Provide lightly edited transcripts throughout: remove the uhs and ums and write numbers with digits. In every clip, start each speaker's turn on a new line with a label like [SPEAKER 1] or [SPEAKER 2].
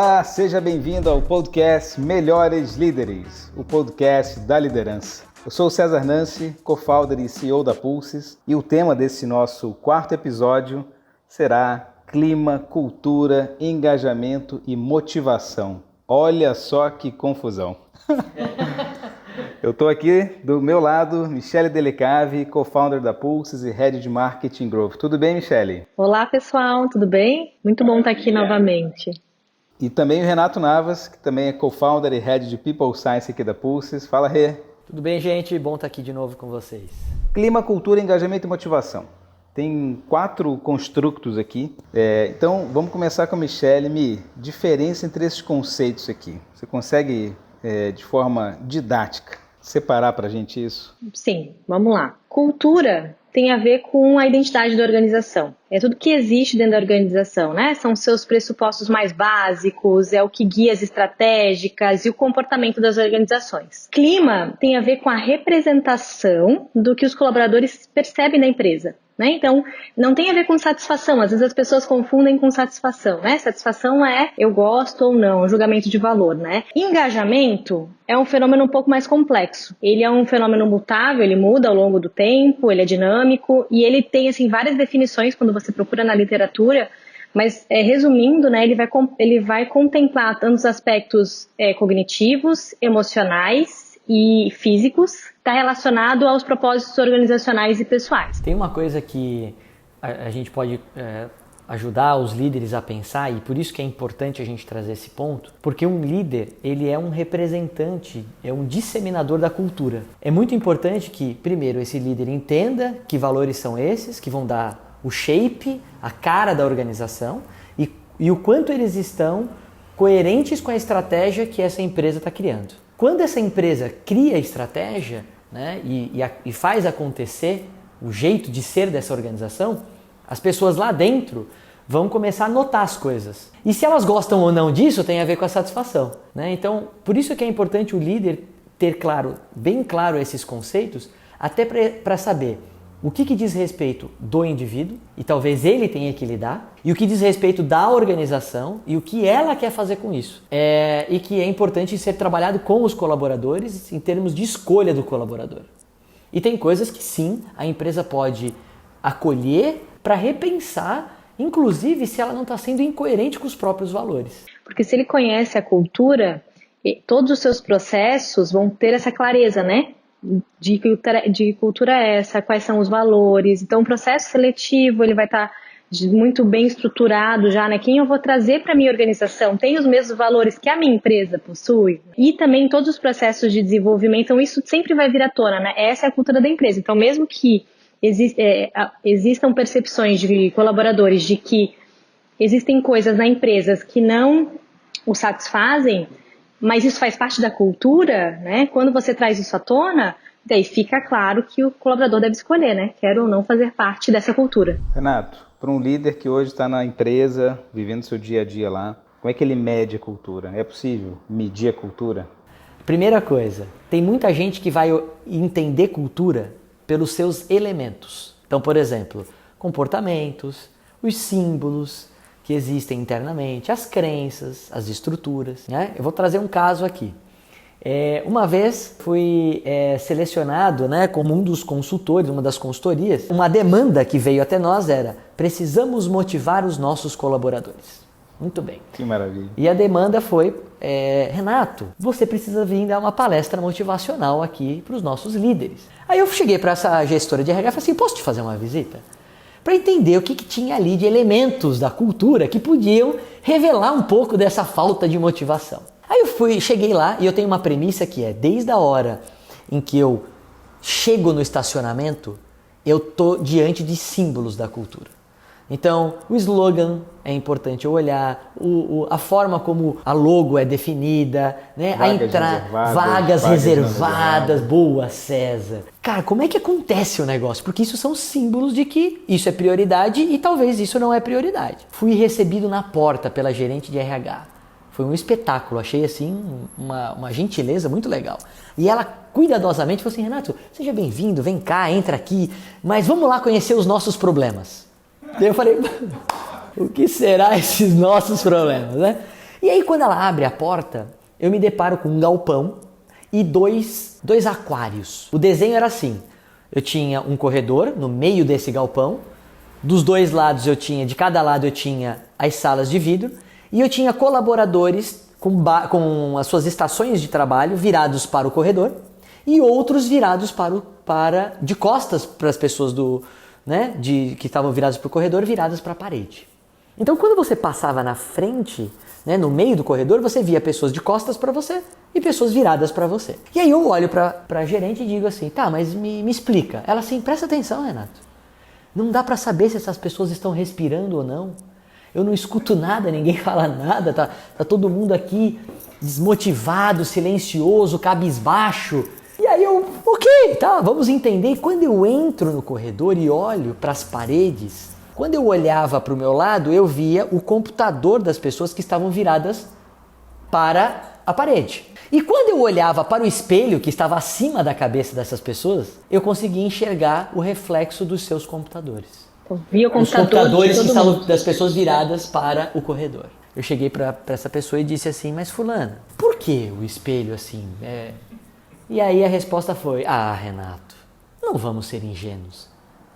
[SPEAKER 1] Olá, seja bem-vindo ao podcast Melhores Líderes, o podcast da liderança. Eu sou o César Nancy, co-founder e CEO da Pulses, e o tema desse nosso quarto episódio será clima, cultura, engajamento e motivação. Olha só que confusão. Eu estou aqui do meu lado, Michele Delicave, co-founder da Pulses e Head de Marketing Growth. Tudo bem, Michele?
[SPEAKER 2] Olá, pessoal, tudo bem? Muito bom estar aqui novamente.
[SPEAKER 1] E também o Renato Navas, que também é co-founder e Head de People Science aqui da Pulses. Fala, Rê.
[SPEAKER 3] Tudo bem, gente? Bom estar aqui de novo com vocês.
[SPEAKER 1] Clima, cultura, engajamento e motivação. Tem 4 construtos aqui. Então, vamos começar com a Michele. Diferença entre esses conceitos aqui. Você consegue, de forma didática, separar para a gente isso?
[SPEAKER 2] Sim, vamos lá. Cultura tem a ver com a identidade da organização. É tudo que existe dentro da organização, né? São seus pressupostos mais básicos, é o que guia as estratégicas e o comportamento das organizações. Clima tem a ver com a representação do que os colaboradores percebem da empresa, né? Então, não tem a ver com satisfação. Às vezes as pessoas confundem com satisfação, né? Satisfação é eu gosto ou não, julgamento de valor, né? Engajamento é um fenômeno um pouco mais complexo. Ele é um fenômeno mutável, ele muda ao longo do tempo, ele é dinâmico e ele tem assim várias definições quando você procura na literatura, mas resumindo, né, ele vai contemplar tantos aspectos cognitivos, emocionais e físicos, está relacionado aos propósitos organizacionais e pessoais.
[SPEAKER 3] Tem uma coisa que a gente pode ajudar os líderes a pensar, e por isso que é importante a gente trazer esse ponto, porque um líder, ele é um representante, é um disseminador da cultura. É muito importante que, primeiro, esse líder entenda que valores são esses, que vão dar o shape, a cara da organização, e o quanto eles estão coerentes com a estratégia que essa empresa está criando. Quando essa empresa cria a estratégia, né, e faz acontecer o jeito de ser dessa organização, as pessoas lá dentro vão começar a notar as coisas. E se elas gostam ou não disso, tem a ver com a satisfação, né? Então, por isso que é importante o líder ter bem claro esses conceitos, até para saber o que diz respeito do indivíduo, e talvez ele tenha que lidar, e o que diz respeito da organização, e o que ela quer fazer com isso. E que é importante ser trabalhado com os colaboradores em termos de escolha do colaborador. E tem coisas que sim, a empresa pode acolher para repensar, inclusive se ela não está sendo incoerente com os próprios valores.
[SPEAKER 2] Porque se ele conhece a cultura, todos os seus processos vão ter essa clareza, né? De cultura essa, quais são os valores. Então o processo seletivo ele vai estar muito bem estruturado já, né? Quem eu vou trazer para a minha organização tem os mesmos valores que a minha empresa possui. E também todos os processos de desenvolvimento, então isso sempre vai vir à tona, né? Essa é a cultura da empresa. Então mesmo que existam percepções de colaboradores de que existem coisas na empresa que não o satisfazem, mas isso faz parte da cultura, né? Quando você traz isso à tona, daí fica claro que o colaborador deve escolher, né? Quer ou não fazer parte dessa cultura.
[SPEAKER 1] Renato, para um líder que hoje está na empresa, vivendo seu dia a dia lá, como é que ele mede a cultura? É possível medir a cultura?
[SPEAKER 3] Primeira coisa, tem muita gente que vai entender cultura pelos seus elementos. Então, por exemplo, comportamentos, os símbolos que existem internamente, as crenças, as estruturas, né? Eu vou trazer um caso aqui. Uma vez fui selecionado, né, como um dos consultores, uma das consultorias. Uma demanda que veio até nós era: precisamos motivar os nossos colaboradores. Muito bem.
[SPEAKER 1] Que maravilha.
[SPEAKER 3] E a demanda foi: Renato, você precisa vir dar uma palestra motivacional aqui para os nossos líderes. Aí eu cheguei para essa gestora de RH e falei assim: posso te fazer uma visita? Para entender o que tinha ali de elementos da cultura que podiam revelar um pouco dessa falta de motivação. Aí cheguei lá e eu tenho uma premissa que é: desde a hora em que eu chego no estacionamento, eu tô diante de símbolos da cultura. Então, o slogan é importante eu olhar, a forma como a logo é definida, né? Vagas reservadas, boa, César. Cara, como é que acontece o negócio? Porque isso são símbolos de que isso é prioridade e talvez isso não é prioridade. Fui recebido na porta pela gerente de RH. Foi um espetáculo, achei assim uma gentileza muito legal. E ela cuidadosamente falou assim: Renato, seja bem-vindo, vem cá, entra aqui, mas vamos lá conhecer os nossos problemas. Daí eu falei: o que será esses nossos problemas, né? E aí quando ela abre a porta, eu me deparo com um galpão e dois aquários. O desenho era assim, eu tinha um corredor no meio desse galpão, dos dois lados de cada lado eu tinha as salas de vidro e eu tinha colaboradores com as suas estações de trabalho virados para o corredor e outros virados de costas para as pessoas que estavam viradas para o corredor, viradas para a parede. Então quando você passava na frente, no meio do corredor, você via pessoas de costas para você e pessoas viradas para você. E aí eu olho para a gerente e digo assim, tá, mas me explica. Ela assim, presta atenção, Renato. Não dá para saber se essas pessoas estão respirando ou não. Eu não escuto nada, ninguém fala nada, tá todo mundo aqui desmotivado, silencioso, cabisbaixo. E aí ok, tá, vamos entender. E quando eu entro no corredor e olho para as paredes, quando eu olhava para o meu lado, eu via o computador das pessoas que estavam viradas para a parede. E quando eu olhava para o espelho que estava acima da cabeça dessas pessoas, eu conseguia enxergar o reflexo dos seus computadores.
[SPEAKER 2] Eu via o
[SPEAKER 3] Os
[SPEAKER 2] computador
[SPEAKER 3] computadores que estavam das pessoas viradas para o corredor. Eu cheguei para essa pessoa e disse assim, mas fulana, por que o espelho assim? E aí a resposta foi, Renato, não vamos ser ingênuos.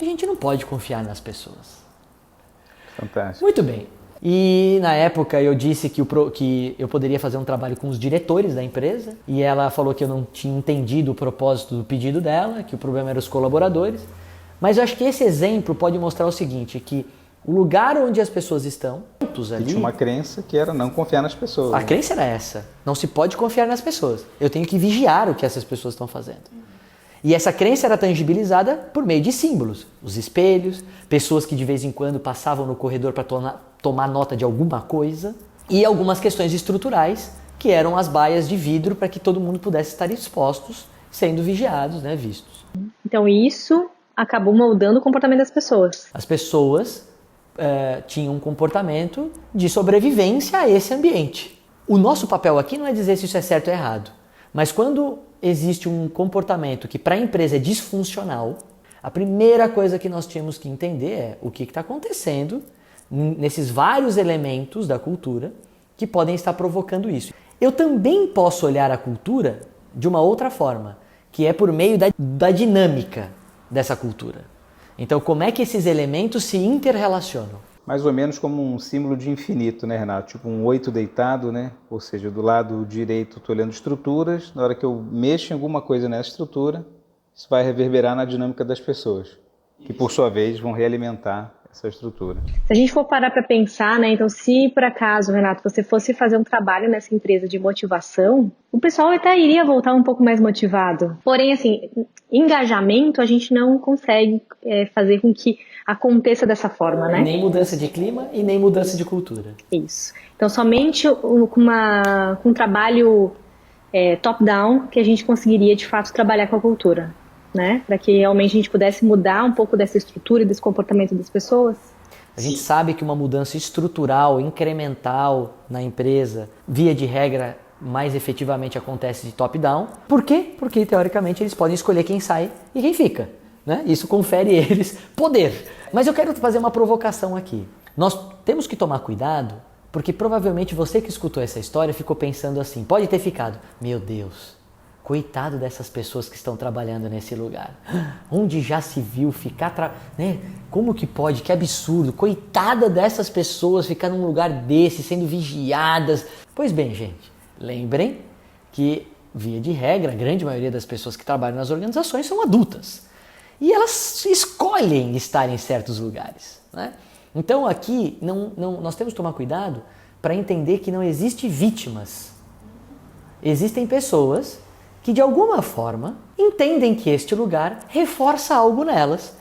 [SPEAKER 3] A gente não pode confiar nas pessoas.
[SPEAKER 1] Fantástico.
[SPEAKER 3] Muito bem. E na época eu disse que eu poderia fazer um trabalho com os diretores da empresa e ela falou que eu não tinha entendido o propósito do pedido dela, que o problema era os colaboradores. Mas eu acho que esse exemplo pode mostrar o seguinte, que o lugar onde as pessoas estão, ali,
[SPEAKER 1] tinha uma crença que era não confiar nas pessoas.
[SPEAKER 3] A crença era essa, não se pode confiar nas pessoas. Eu tenho que vigiar o que essas pessoas estão fazendo. E essa crença era tangibilizada por meio de símbolos, os espelhos, pessoas que de vez em quando passavam no corredor para tomar nota de alguma coisa e algumas questões estruturais que eram as baias de vidro para que todo mundo pudesse estar expostos, sendo vigiados, vistos.
[SPEAKER 2] Então isso acabou moldando o comportamento das pessoas.
[SPEAKER 3] As pessoas tinham um comportamento de sobrevivência a esse ambiente. O nosso papel aqui não é dizer se isso é certo ou errado, mas quando existe um comportamento que para a empresa é disfuncional, a primeira coisa que nós tínhamos que entender é o que está acontecendo nesses vários elementos da cultura que podem estar provocando isso. Eu também posso olhar a cultura de uma outra forma, que é por meio da dinâmica dessa cultura. Então, como é que esses elementos se interrelacionam?
[SPEAKER 1] Mais ou menos como um símbolo de infinito, né, Renato? Tipo um 8 deitado, né? Ou seja, do lado direito estou olhando estruturas, na hora que eu mexo em alguma coisa nessa estrutura, isso vai reverberar na dinâmica das pessoas, que por sua vez vão realimentar essa estrutura.
[SPEAKER 2] Se a gente for parar para pensar, então se por acaso, Renato, você fosse fazer um trabalho nessa empresa de motivação, o pessoal até iria voltar um pouco mais motivado. Porém, assim, engajamento a gente não consegue fazer com que aconteça dessa forma, né?
[SPEAKER 3] Nem mudança de clima e nem mudança de cultura.
[SPEAKER 2] Isso. Então, somente com um trabalho top-down que a gente conseguiria, de fato, trabalhar com a cultura, né? Para que realmente a gente pudesse mudar um pouco dessa estrutura e desse comportamento das pessoas.
[SPEAKER 3] A gente sabe que uma mudança estrutural, incremental na empresa, via de regra, mais efetivamente acontece de top-down. Por quê? Porque, teoricamente, eles podem escolher quem sai e quem fica, né? Isso confere a eles poder. Mas eu quero fazer uma provocação aqui. Nós temos que tomar cuidado, porque provavelmente você que escutou essa história ficou pensando assim, pode ter ficado, meu Deus, coitado dessas pessoas que estão trabalhando nesse lugar. Onde já se viu ficar... Como que pode? Que absurdo. Coitada dessas pessoas ficar num lugar desse, sendo vigiadas. Pois bem, gente, lembrem que, via de regra, a grande maioria das pessoas que trabalham nas organizações são adultas. E elas escolhem estar em certos lugares, né? Então aqui nós temos que tomar cuidado para entender que não existe vítimas. Existem pessoas que de alguma forma entendem que este lugar reforça algo nelas.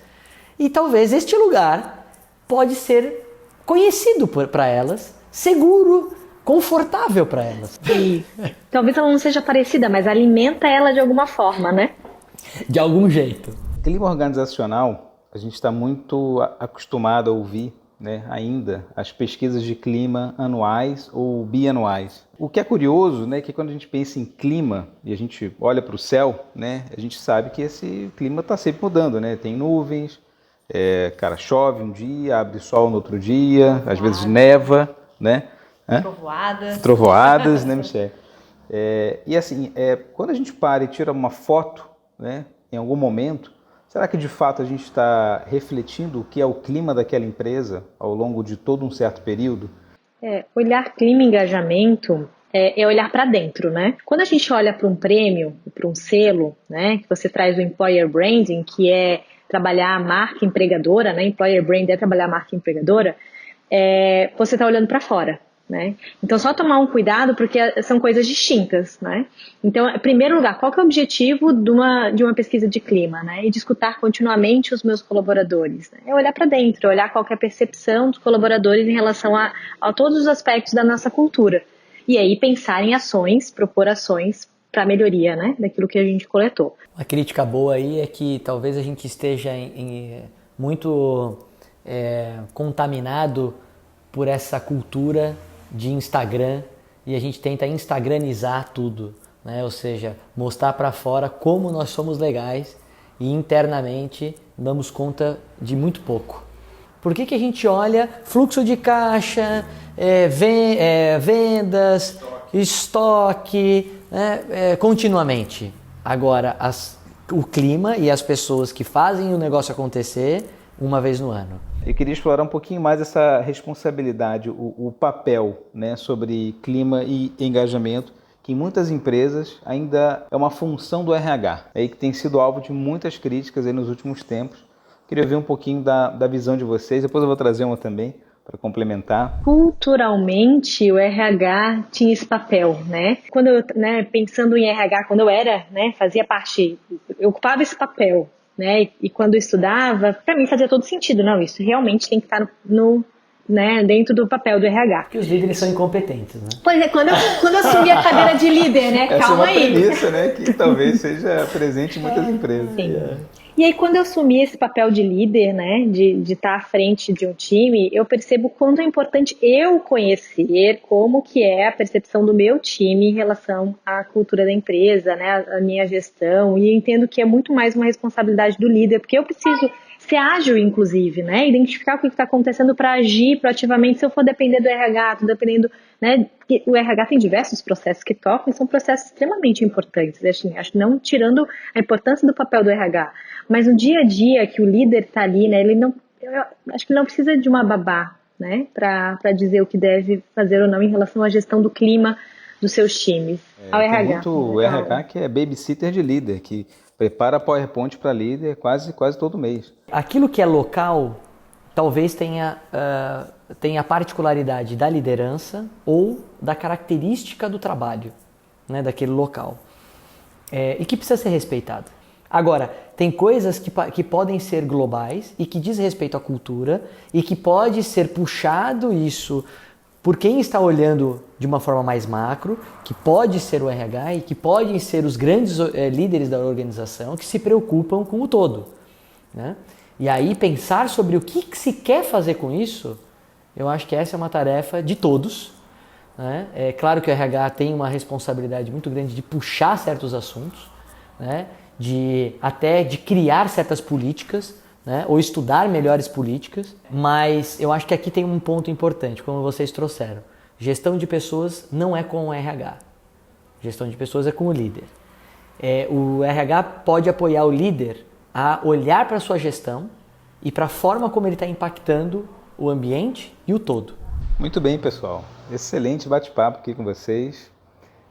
[SPEAKER 3] E talvez este lugar pode ser conhecido para elas, seguro, confortável para elas.
[SPEAKER 2] E talvez ela não seja parecida, mas alimenta ela de alguma forma, né?
[SPEAKER 3] De algum jeito.
[SPEAKER 1] Clima organizacional, a gente está muito acostumado a ouvir, né, ainda as pesquisas de clima anuais ou bianuais. O que é curioso, né, que quando a gente pensa em clima e a gente olha para o céu, né, a gente sabe que esse clima está sempre mudando, né? Tem nuvens, chove um dia, abre sol no outro dia, às vezes neva, né? Trovoadas, né, Michele? E assim, quando a gente para e tira uma foto, né, em algum momento, será que de fato a gente está refletindo o que é o clima daquela empresa ao longo de todo um certo período?
[SPEAKER 2] Olhar clima e engajamento é olhar para dentro, né? Quando a gente olha para um prêmio, para um selo, né, que você traz o employer branding, que é trabalhar a marca empregadora, né? Employer brand é trabalhar a marca empregadora. Você está olhando para fora, né? Então, só tomar um cuidado, porque são coisas distintas, né? Então, em primeiro lugar, qual que é o objetivo de uma pesquisa de clima, né? E de escutar continuamente os meus colaboradores, né? É olhar para dentro, olhar qual que é a percepção dos colaboradores em relação a todos os aspectos da nossa cultura. E aí, pensar em ações, propor ações para melhoria, né? Daquilo que a gente coletou.
[SPEAKER 3] Uma crítica boa aí é que talvez a gente esteja muito contaminado por essa cultura de Instagram e a gente tenta instagramizar tudo, né? Ou seja, mostrar para fora como nós somos legais e internamente damos conta de muito pouco. Por que a gente olha fluxo de caixa, vendas, estoque, né, continuamente? Agora, o clima e as pessoas que fazem o negócio acontecer uma vez no ano.
[SPEAKER 1] Eu queria explorar um pouquinho mais essa responsabilidade, o papel, né, sobre clima e engajamento, que em muitas empresas ainda é uma função do RH, aí que tem sido alvo de muitas críticas aí nos últimos tempos. Queria ver um pouquinho da visão de vocês, depois eu vou trazer uma também para complementar.
[SPEAKER 2] Culturalmente, o RH tinha esse papel, né? Quando eu, pensando em RH, quando eu era, fazia parte, eu ocupava esse papel, né? E quando eu estudava, para mim fazia todo sentido, não, isso realmente tem que estar dentro do papel do RH.
[SPEAKER 3] Porque os líderes são incompetentes, né?
[SPEAKER 2] Pois é, quando eu assumi a cadeira de líder, né?
[SPEAKER 1] Essa
[SPEAKER 2] Calma
[SPEAKER 1] é uma
[SPEAKER 2] aí.
[SPEAKER 1] premissa, né? Que talvez seja presente em muitas empresas.
[SPEAKER 2] Sim. E aí, quando eu assumi esse papel de líder, né, de estar à frente de um time, eu percebo quanto é importante eu conhecer como que é a percepção do meu time em relação à cultura da empresa, né, a minha gestão, e entendo que é muito mais uma responsabilidade do líder, porque eu preciso ser ágil, inclusive, né, identificar o que está acontecendo para agir proativamente. Se eu for depender do RH, tô dependendo, né, o RH tem diversos processos que tocam e são processos extremamente importantes, assim, acho que não tirando a importância do papel do RH, mas no dia a dia que o líder está ali, né, eu acho que ele não precisa de uma babá, né, para dizer o que deve fazer ou não em relação à gestão do clima dos seus times. Ao
[SPEAKER 1] Tem
[SPEAKER 2] RH.
[SPEAKER 1] muito RH que é babysitter de líder, que prepara PowerPoint para líder quase todo mês.
[SPEAKER 3] Aquilo que é local talvez tenha a particularidade da liderança ou da característica do trabalho, né, daquele local, e que precisa ser respeitado. Agora, tem coisas que podem ser globais e que diz respeito à cultura e que pode ser puxado isso por quem está olhando de uma forma mais macro, que pode ser o RH e que podem ser os grandes líderes da organização que se preocupam com o todo, né? E aí pensar sobre o que se quer fazer com isso, eu acho que essa é uma tarefa de todos, né? É claro que o RH tem uma responsabilidade muito grande de puxar certos assuntos, né? De criar certas políticas, né? Ou estudar melhores políticas, mas eu acho que aqui tem um ponto importante, como vocês trouxeram. Gestão de pessoas não é com o RH. Gestão de pessoas é com o líder. O RH pode apoiar o líder a olhar para a sua gestão e para a forma como ele está impactando o ambiente e o todo.
[SPEAKER 1] Muito bem, pessoal. Excelente bate-papo aqui com vocês.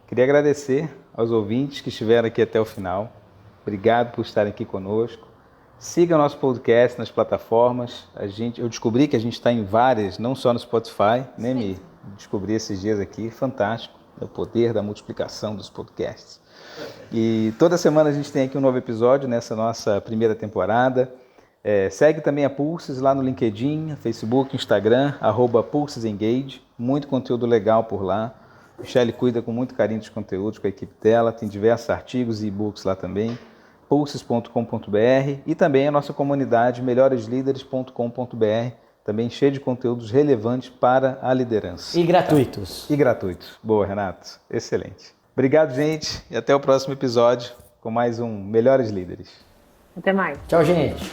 [SPEAKER 1] Queria agradecer aos ouvintes que estiveram aqui até o final. Obrigado por estarem aqui conosco. Siga nosso podcast nas plataformas. Eu descobri que a gente está em várias, não só no Spotify, né, Mi? Descobri esses dias aqui, fantástico. É o poder da multiplicação dos podcasts. E toda semana a gente tem aqui um novo episódio nessa nossa primeira temporada. Segue também a Pulses lá no LinkedIn, Facebook, Instagram, @PulsesEngage. Muito conteúdo legal por lá. Michele cuida com muito carinho dos conteúdos com a equipe dela. Tem diversos artigos e e-books lá também. pulses.com.br e também a nossa comunidade melhoreslideres.com.br, também cheia de conteúdos relevantes para a liderança.
[SPEAKER 3] E gratuitos.
[SPEAKER 1] E gratuitos. Boa, Renato. Excelente. Obrigado, gente, e até o próximo episódio com mais um Melhores Líderes.
[SPEAKER 2] Até mais.
[SPEAKER 3] Tchau, gente.